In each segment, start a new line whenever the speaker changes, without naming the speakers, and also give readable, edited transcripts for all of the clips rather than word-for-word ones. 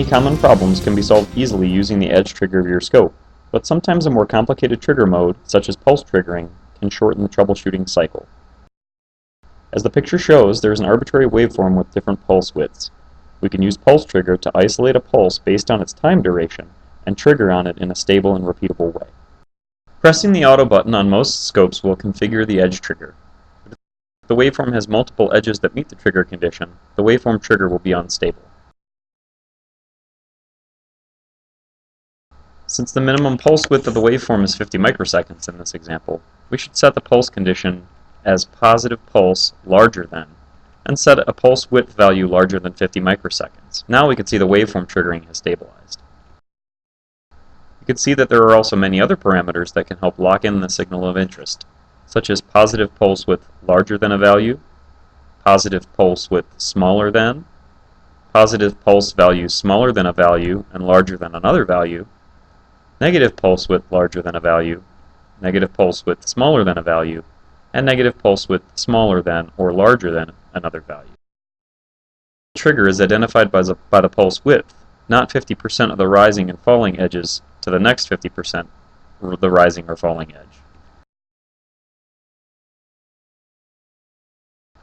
Many common problems can be solved easily using the edge trigger of your scope, but sometimes a more complicated trigger mode, such as pulse triggering, can shorten the troubleshooting cycle. As the picture shows, there is an arbitrary waveform with different pulse widths. We can use pulse trigger to isolate a pulse based on its time duration and trigger on it in a stable and repeatable way. Pressing the auto button on most scopes will configure the edge trigger. If the waveform has multiple edges that meet the trigger condition, the waveform trigger will be unstable. Since the minimum pulse width of the waveform is 50 microseconds in this example, we should set the pulse condition as positive pulse larger than, and set a pulse width value larger than 50 microseconds. Now we can see the waveform triggering has stabilized. You can see that there are also many other parameters that can help lock in the signal of interest, such as positive pulse width larger than a value, positive pulse width smaller than, positive pulse value smaller than a value and larger than another value, negative pulse width larger than a value, negative pulse width smaller than a value, and negative pulse width smaller than or larger than another value. The trigger is identified by the pulse width, not 50% of the rising and falling edges to the next 50% of the rising or falling edge.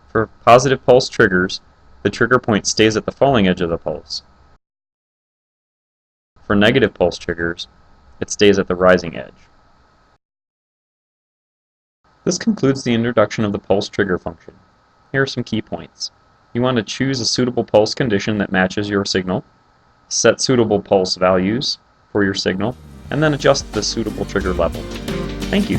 For positive pulse triggers, the trigger point stays at the falling edge of the pulse. For negative pulse triggers, it stays at the rising edge. This concludes the introduction of the pulse trigger function. Here are some key points. You want to choose a suitable pulse condition that matches your signal, set suitable pulse values for your signal, and then adjust the suitable trigger level. Thank you.